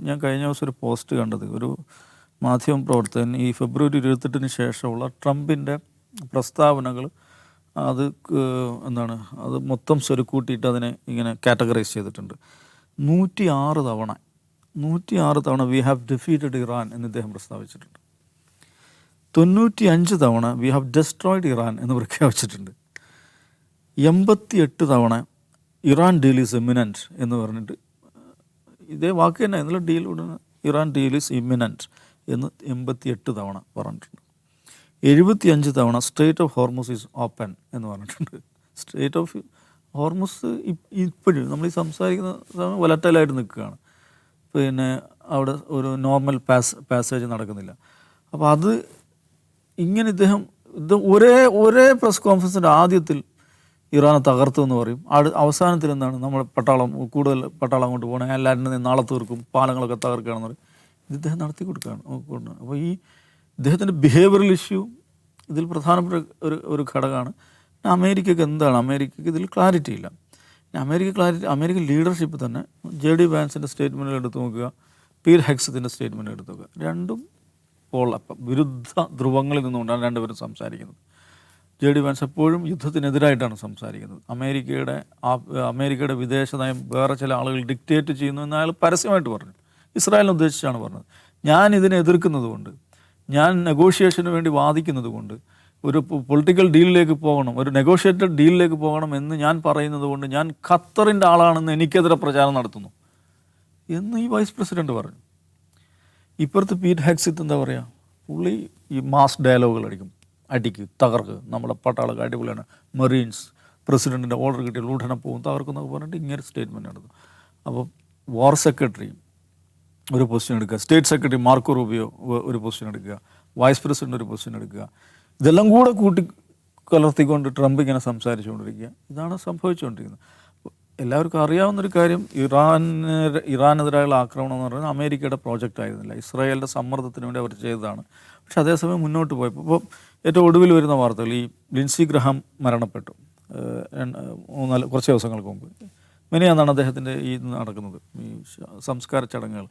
ഞാൻ കഴിഞ്ഞ ദിവസം ഒരു പോസ്റ്റ് കണ്ടത്, ഒരു മാധ്യമ പ്രവർത്തകൻ ഈ ഫെബ്രുവരി 28 ശേഷമുള്ള ട്രംപിൻ്റെ പ്രസ്താവനകൾ അത് എന്താണ് അത് മൊത്തം സ്വരുക്കൂട്ടിയിട്ട് അതിനെ ഇങ്ങനെ കാറ്റഗറൈസ് ചെയ്തിട്ടുണ്ട്. 106 തവണ വി ഹാവ് ഡിഫീറ്റഡ് ഇറാൻ എന്ന് ഇദ്ദേഹം പ്രസ്താവിച്ചിട്ടുണ്ട്. 95 തവണ വി ഹാവ് ഡെസ്ട്രോയിഡ് ഇറാൻ എന്ന് പ്രഖ്യാപിച്ചിട്ടുണ്ട്. 88 തവണ ഇറാൻ ഡീൽ ഈസ് ഇമ്മിനൻറ്റ് എന്ന് പറഞ്ഞിട്ട് ഇതേ വാക്ക് തന്നെ എന്നുള്ള ഡീൽ ഉടനെ ഇറാൻ ഡീൽ ഈസ് ഇമ്മിനൻറ്റ് എന്ന് 88 തവണ പറഞ്ഞിട്ടുണ്ട്. 75 തവണ straight of Hormuz is open എന്ന് പറഞ്ഞിട്ടുണ്ട്. സ്ട്രേറ്റ് ഓഫ് ഹോർമുസ് ഇപ്പോഴും നമ്മൾ ഈ സംസാരിക്കുന്ന സമയം വലറ്റലായിട്ട് നിൽക്കുകയാണ്. പിന്നെ അവിടെ ഒരു നോർമൽ പാസേജ് നടക്കുന്നില്ല. അപ്പോൾ അത് ഇങ്ങനെ ഇത് ഒരേ പ്രസ് കോൺഫറൻസിൻ്റെ ആദ്യത്തിൽ ഇറാനെ തകർത്തു എന്ന് പറയും. അവസാനത്തിൽ എന്താണ് നമ്മൾ കൂടുതൽ പട്ടാളം അങ്ങോട്ട് പോകണം, എല്ലാവരും നാളെ തീർക്കും, പാലങ്ങളൊക്കെ തകർക്കുകയാണെന്ന് പറയും. ഇത് ഇദ്ദേഹം നടത്തി കൊടുക്കുകയാണ്. അപ്പോൾ ഈ ഇദ്ദേഹത്തിൻ്റെ ബിഹേവിയറൽ ഇഷ്യൂ ഇതിൽ പ്രധാനപ്പെട്ട ഒരു ഘടകമാണ്. അമേരിക്കയ്ക്ക് എന്താണ്, അമേരിക്കയ്ക്ക് ഇതിൽ ക്ലാരിറ്റി ഇല്ല. അമേരിക്കൻ ലീഡർഷിപ്പ് തന്നെ JD വാൻസിൻ്റെ സ്റ്റേറ്റ്മെൻറ്റുകൾ എടുത്ത് നോക്കുക, പീറ്റ് ഹെഗ്സത്തിൻ്റെ സ്റ്റേറ്റ്മെൻറ്റ് എടുത്ത് നോക്കുക. രണ്ടും വിരുദ്ധ ധ്രുവങ്ങളിൽ നിന്നുകൊണ്ടാണ് രണ്ടുപേരും സംസാരിക്കുന്നത്. JD വാൻസ് എപ്പോഴും യുദ്ധത്തിനെതിരായിട്ടാണ് സംസാരിക്കുന്നത്. അമേരിക്കയുടെ വിദേശ നയം വേറെ ചില ആളുകൾ ഡിക്റ്റേറ്റ് ചെയ്യുന്നു എന്ന് അയാൾ പരസ്യമായിട്ട് പറഞ്ഞു. ഇസ്രായേലിനെ ഉദ്ദേശിച്ചാണ് പറഞ്ഞത്. ഞാൻ ഇതിനെ എതിർക്കുന്നത് കൊണ്ട്, ഞാൻ നെഗോഷിയേഷന് വേണ്ടി വാദിക്കുന്നത് കൊണ്ട്, ഒരു പൊളിറ്റിക്കൽ ഡീലിലേക്ക് പോകണം, ഒരു നെഗോഷിയേറ്റഡ് ഡീലിലേക്ക് പോകണം എന്ന് ഞാൻ പറയുന്നത് കൊണ്ട് ഞാൻ ഖത്തറിൻ്റെ ആളാണെന്ന് എനിക്കെതിരെ പ്രചാരണം നടത്തുന്നു എന്ന് ഈ വൈസ് പ്രസിഡൻറ്റ് പറഞ്ഞു. ഇപ്പുറത്ത് പീറ്റ് ഹെഗ്സത്ത് എന്താ പറയുക, പുള്ളി ഈ മാസ് ഡയലോഗുകൾ അടിക്ക് തകർക്ക്, നമ്മുടെ പട്ടാളൊക്കെ അടിപൊളിയാണ്, മെറീൻസ് പ്രസിഡൻറ്റിൻ്റെ ഓർഡർ കിട്ടിയ ഉടനെ പോകും തകർക്കുന്നൊക്കെ പറഞ്ഞിട്ട് ഇങ്ങനെ സ്റ്റേറ്റ്മെൻറ്റ് നടത്തും. അപ്പോൾ വാർ സെക്രട്ടറി ഒരു പൊസിഷൻ എടുക്കുക, സ്റ്റേറ്റ് സെക്രട്ടറി മാർക്കോ റൂബിയോ ഒരു പൊസിഷൻ എടുക്കുക, വൈസ് പ്രസിഡൻ്റ് ഒരു പൊസിഷൻ എടുക്കുക. ഇതെല്ലാം കൂടെ കലർത്തിക്കൊണ്ട് ട്രംപ് ഇങ്ങനെ സംസാരിച്ചുകൊണ്ടിരിക്കുക. ഇതാണ് സംഭവിച്ചുകൊണ്ടിരിക്കുന്നത്. എല്ലാവർക്കും അറിയാവുന്നൊരു കാര്യം, ഇറാനെതിരായുള്ള ആക്രമണം എന്ന് പറയുന്നത് അമേരിക്കയുടെ പ്രോജക്റ്റ് ആയിരുന്നില്ല, ഇസ്രായേലിൻ്റെ സമ്മർദ്ദത്തിന് വേണ്ടി അവർ ചെയ്തതാണ്. പക്ഷെ അതേസമയം മുന്നോട്ട് പോയപ്പോൾ ഇപ്പോൾ ഏറ്റവും ഒടുവിൽ വരുന്ന വാർത്തകൾ, ഈ ലിൻസി ഗ്രഹാം മരണപ്പെട്ടു കുറച്ച് ദിവസങ്ങൾക്ക് മുമ്പ്. മെനിയാന്നാണ് അദ്ദേഹത്തിൻ്റെ ഈ നടക്കുന്നത് ഈ സംസ്കാര ചടങ്ങുകൾ.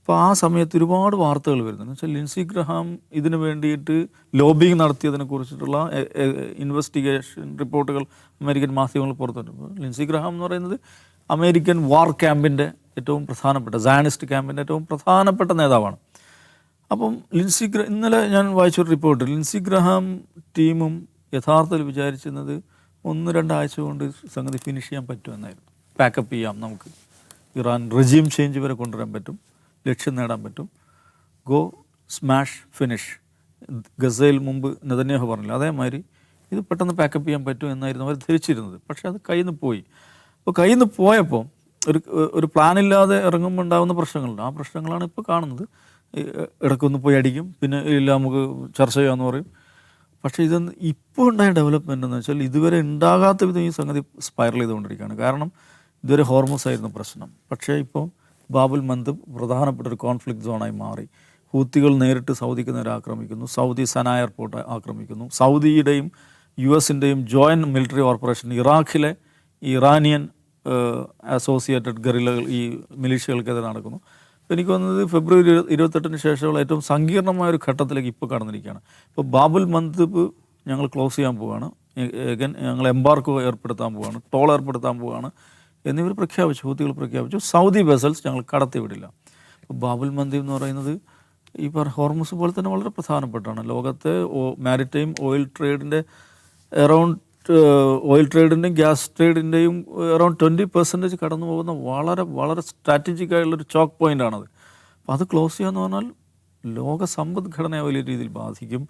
അപ്പോൾ ആ സമയത്ത് ഒരുപാട് വാർത്തകൾ വരുന്നത് എന്ന് വെച്ചാൽ ലിൻസി ഗ്രഹാം ഇതിന് വേണ്ടിയിട്ട് ലോബിങ് നടത്തിയതിനെ കുറിച്ചിട്ടുള്ള ഇൻവെസ്റ്റിഗേഷൻ റിപ്പോർട്ടുകൾ അമേരിക്കൻ മാധ്യമങ്ങൾ പുറത്തുവിട്ടു. ലിൻസി ഗ്രഹാം എന്ന് പറയുന്നത് അമേരിക്കൻ വാർ ക്യാമ്പിൻ്റെ ഏറ്റവും പ്രധാനപ്പെട്ട, സയനിസ്റ്റ് ക്യാമ്പിൻ്റെ ഏറ്റവും പ്രധാനപ്പെട്ട നേതാവാണ്. അപ്പം ഇന്നലെ ഞാൻ വായിച്ചൊരു റിപ്പോർട്ട്, ലിൻസി ഗ്രഹാം ടീമും യഥാർത്ഥത്തിൽ വിചാരിച്ചിരുന്നത് 1-2 ആഴ്ച കൊണ്ട് സംഗതി ഫിനിഷ് ചെയ്യാൻ പറ്റുമെന്നായിരുന്നു. പാക്കപ്പ് ചെയ്യാം, നമുക്ക് ഇറാൻ റെജീം ചേഞ്ച് വരെ കൊണ്ടുവരാൻ പറ്റും, ലക്ഷ്യം നേടാൻ പറ്റും, ഗോ സ്മാഷ് ഫിനിഷ്. ഗസയിൽ മുമ്പ് നെതന്യാഹു പറഞ്ഞില്ല, അതേമാതിരി ഇത് പെട്ടെന്ന് പാക്കപ്പ് ചെയ്യാൻ പറ്റും എന്നായിരുന്നു അവർ ധരിച്ചിരുന്നത്. പക്ഷേ അത് കയ്യിൽ നിന്ന് പോയി. അപ്പോൾ കയ്യിൽ നിന്ന് പോയപ്പോൾ ഒരു പ്ലാനില്ലാതെ ഇറങ്ങുമ്പോൾ ഉണ്ടാകുന്ന പ്രശ്നങ്ങളുണ്ട്. ആ പ്രശ്നങ്ങളാണ് ഇപ്പോൾ കാണുന്നത്. ഇടയ്ക്കൊന്ന് പോയി അടിക്കും, പിന്നെ ഇല്ല നമുക്ക് ചർച്ച ചെയ്യാമെന്ന് പറയും. പക്ഷേ ഇതൊന്ന് ഇപ്പോൾ ഉണ്ടായ ഡെവലപ്മെൻ്റ് എന്ന് വെച്ചാൽ ഇതുവരെ ഉണ്ടാകാത്ത വിധം ഈ സംഗതി സ്പൈറൽ ചെയ്തുകൊണ്ടിരിക്കുകയാണ്. കാരണം ഇതുവരെ ഹോർമസ് ആയിരുന്നു പ്രശ്നം, പക്ഷേ ഇപ്പോൾ ബാബുൽ മന്ദബ് പ്രധാനപ്പെട്ട ഒരു കോൺഫ്ലിക്റ്റ് സോണായി മാറി. ഹൂത്തികൾ നേരിട്ട് സൗദിക്ക് നേരെ ആക്രമിക്കുന്നു, സൗദി സന എയർപോർട്ട് ആക്രമിക്കുന്നു, സൗദിയുടെയും US-ൻ്റെയും ജോയിൻറ്റ് മിലിറ്ററി ഓപ്പറേഷൻ ഇറാഖിലെ ഇറാനിയൻ അസോസിയേറ്റഡ് ഗറില്ലകൾ ഈ മിലീഷ്യകൾക്കെതിരെ നടക്കുന്നു. എനിക്ക് തോന്നുന്നത് ഫെബ്രുവരി 28 ശേഷമുള്ള ഏറ്റവും സങ്കീർണമായൊരു ഘട്ടത്തിലേക്ക് ഇപ്പോൾ കടന്നിരിക്കുകയാണ്. ഇപ്പോൾ ബാബുൽ മന്ദബ് ഞങ്ങൾ ക്ലോസ് ചെയ്യാൻ പോവുകയാണ്, ഞങ്ങൾ എംബാർക്കോ ഏർപ്പെടുത്താൻ പോവുകയാണ്, ടോൾ ഏർപ്പെടുത്താൻ പോവുകയാണ് എന്നിവർ പ്രഖ്യാപിച്ചു, ഹൂത്തികൾ പ്രഖ്യാപിച്ചു. സൗദി വെസൽസ് ഞങ്ങൾ കടത്തിവിടില്ല. ഇപ്പോൾ ബാബുൽ മന്ദബ് എന്ന് പറയുന്നത് ഈ ഹോർമുസ് പോലെ തന്നെ വളരെ പ്രധാനപ്പെട്ടാണ്. ലോകത്തെ മാരിടൈം ഓയിൽ ട്രേഡിൻ്റെ ഓയിൽ ട്രേഡിൻ്റെയും ഗ്യാസ് ട്രേഡിൻ്റെയും അറൗണ്ട് 20% കടന്നു പോകുന്ന വളരെ വളരെ സ്ട്രാറ്റജിക് ആയിട്ടുള്ളൊരു ചോക്ക് പോയിൻ്റാണത്. അപ്പോൾ അത് ക്ലോസ് ചെയ്യാന്ന് പറഞ്ഞാൽ ലോക സമ്പദ്ഘടനയെ വലിയ രീതിയിൽ ബാധിക്കും.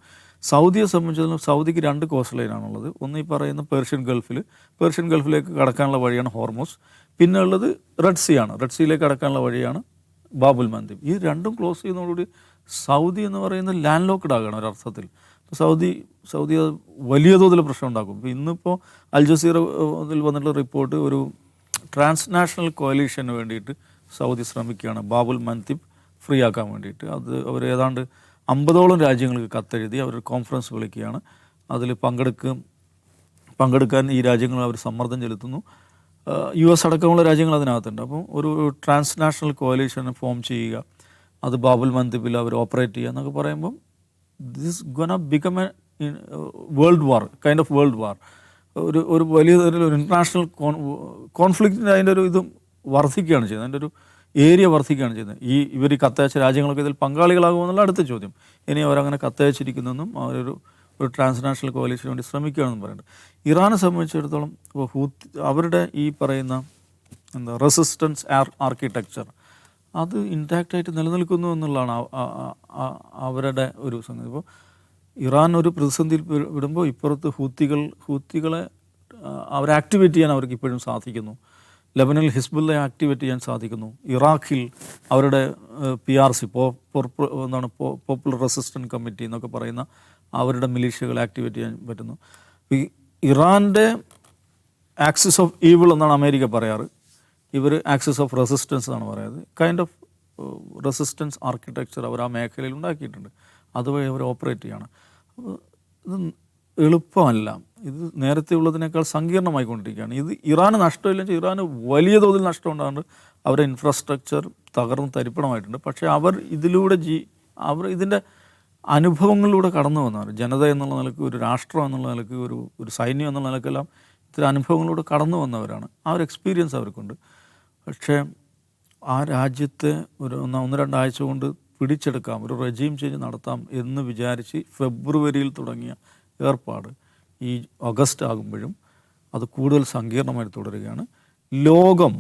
സൗദിയെ സംബന്ധിച്ചിടത്തോളം സൗദിക്ക് 2 കോസ്റ്റ് ലൈനാണുള്ളത്. ഒന്ന് ഈ പറയുന്ന പേർഷ്യൻ ഗൾഫിലേക്ക് കടക്കാനുള്ള വഴിയാണ് ഹോർമുസ്, പിന്നെ ഉള്ളത് റെഡ് സീ ആണ്. റെഡ് സീയിലേക്ക് കടക്കാനുള്ള വഴിയാണ് ബാബുൽ മന്ദബ്. ഈ രണ്ടും ക്ലോസ് ചെയ്യുന്നതോടുകൂടി സൗദി എന്ന് പറയുന്നത് ലാൻഡ് ലോക്ക്ഡ് ആകുകയാണ് ഒരർത്ഥത്തിൽ. സൗദി വലിയ തോതിൽ പ്രശ്നം ഉണ്ടാക്കും. ഇപ്പോൾ ഇന്നിപ്പോൾ അൽ ജസീറയിൽ വന്നിട്ടുള്ള റിപ്പോർട്ട്, ഒരു ട്രാൻസ്നാഷണൽ കോalitionന് വേണ്ടിയിട്ട് സൗദി ശ്രമിക്കുകയാണ് ബാബുൽ മന്ദബ് ഫ്രീ ആക്കാൻ വേണ്ടിയിട്ട്. അത് അവർ ഏതാണ്ട് 50ഓളം രാജ്യങ്ങൾക്ക് കത്തെഴുതി അവരൊരു കോൺഫറൻസ് വിളിക്കുകയാണ്. അതിൽ പങ്കെടുക്കാൻ ഈ രാജ്യങ്ങൾ അവർ സമ്മർദ്ദം ചെലുത്തുന്നു. US അടക്കമുള്ള രാജ്യങ്ങൾ അതിനകത്തുണ്ട്. അപ്പം ഒരു ട്രാൻസ്നാഷണൽ കോalition ഫോം ചെയ്യുക, അത് ബാബുൽ മന്ദിബിൽ അവർ ഓപ്പറേറ്റ് ചെയ്യുക എന്നൊക്കെ പറയുമ്പം this gonna become A world war, kind of world war. ഒരു വലിയ തരത്തിൽ ഒരു ഇൻ്റർനാഷണൽ കോൺഫ്ലിക്റ്റിൻ്റെ അതിൻ്റെ ഒരു ഇതും വർദ്ധിക്കുകയാണ് ചെയ്യുന്നത്, അതിൻ്റെ ഒരു ഏരിയ വർദ്ധിക്കുകയാണ് ചെയ്യുന്നത്. ഇവർ ഈ കത്തയച്ച രാജ്യങ്ങളൊക്കെ ഇതിൽ പങ്കാളികളാകുമെന്നുള്ള അടുത്ത ചോദ്യം. ഇനി അവരങ്ങനെ കത്തയച്ചിരിക്കുന്നെന്നും അവരൊരു ട്രാൻസ്നാഷണൽ കോalitionന് വേണ്ടി ശ്രമിക്കുകയാണെന്നും പറയുന്നുണ്ട്. ഇറാനെ സംബന്ധിച്ചിടത്തോളം അവരുടെ ഈ പറയുന്ന റെസിസ്റ്റൻസ് ആർക്കിടെക്ചർ അത് ഇൻടാക്റ്റായിട്ട് നിലനിൽക്കുന്നു എന്നുള്ളതാണ് അവരുടെ ഒരു സംഗതി. ഇപ്പോൾ ഇറാൻ ഒരു പ്രതിസന്ധിയിൽ വിടുമ്പോൾ ഇപ്പുറത്ത് ഹൂത്തികളെ അവരെ ആക്ടിവേറ്റ് ചെയ്യാൻ അവർക്ക് ഇപ്പോഴും സാധിക്കുന്നു. ലെബനനിൽ ഹിസ്ബുള്ളയെ ആക്ടിവേറ്റ് ചെയ്യാൻ സാധിക്കുന്നു. ഇറാഖിൽ അവരുടെ PRC പോപ്പുലർ റെസിസ്റ്റൻസ് കമ്മിറ്റി എന്നൊക്കെ പറയുന്ന അവരുടെ മിലീഷ്യകളെ ആക്ടിവേറ്റ് ചെയ്യാൻ പറ്റുന്നു. ഇറാൻ്റെ ആക്സിസ് ഓഫ് ഈവിൾ എന്നാണ് അമേരിക്ക പറയാറ്, ഇവർ ആക്സിസ് ഓഫ് റെസിസ്റ്റൻസ് എന്നാണ് പറയുന്നത്. കൈൻഡ് ഓഫ് റെസിസ്റ്റൻസ് ആർക്കിടെക്ചർ അവർ ആ മേഖലയിൽ ഉണ്ടാക്കിയിട്ടുണ്ട്, അതുവഴി അവർ ഓപ്പറേറ്റ് ചെയ്യാണ്. അപ്പോൾ ഇത് എളുപ്പമല്ല, ഇത് നേരത്തെ ഉള്ളതിനേക്കാൾ സങ്കീർണമായിക്കൊണ്ടിരിക്കുകയാണ്. ഇത് ഇറാന് നഷ്ടമില്ലെങ്കിൽ ഇറാന് വലിയ തോതിൽ നഷ്ടം ഉണ്ടാകുന്നുണ്ട്. അവരുടെ ഇൻഫ്രാസ്ട്രക്ചർ തകർന്ന് തരിപ്പണമായിട്ടുണ്ട്. പക്ഷേ അവർ ഇതിലൂടെ അവർ ഇതിൻ്റെ അനുഭവങ്ങളിലൂടെ കടന്നു വന്നവർ, ജനത എന്നുള്ള നിലയ്ക്ക്, ഒരു രാഷ്ട്രം എന്നുള്ള നിലയ്ക്ക്, ഒരു സൈന്യം എന്നുള്ള നിലയ്ക്കെല്ലാം ഇത്തരം അനുഭവങ്ങളിലൂടെ കടന്നു വന്നവരാണ്. ആ ഒരു എക്സ്പീരിയൻസ് അവർക്കുണ്ട്. പക്ഷേ ആ രാജ്യത്തെ ഒരു 1-2 ആഴ്ച കൊണ്ട് പിടിച്ചെടുക്കാം, ഒരു റെജീം ചേഞ്ച് നടത്താം എന്ന് വിചാരിച്ച് ഫെബ്രുവരിയിൽ തുടങ്ങിയ ഏർപ്പാട് ഈ ഓഗസ്റ്റ് ആകുമ്പോഴും അത് കൂടുതൽ സങ്കീർണമായി തുടരുകയാണ്. ലോകം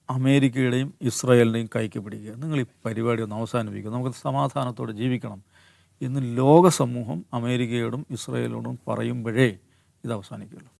അമേരിക്കയുടെയും ഇസ്രായേലിൻ്റെയും കൈക്ക് പിടിക്കുക, നിങ്ങൾ ഈ പരിപാടി ഒന്ന് അവസാനിപ്പിക്കുക, നമുക്ക് സമാധാനത്തോടെ ജീവിക്കണം എന്ന് ലോക സമൂഹം അമേരിക്കയോടും ഇസ്രായേലിനോടും പറയുമ്പോഴേ ഇത് അവസാനിക്കുള്ളൂ.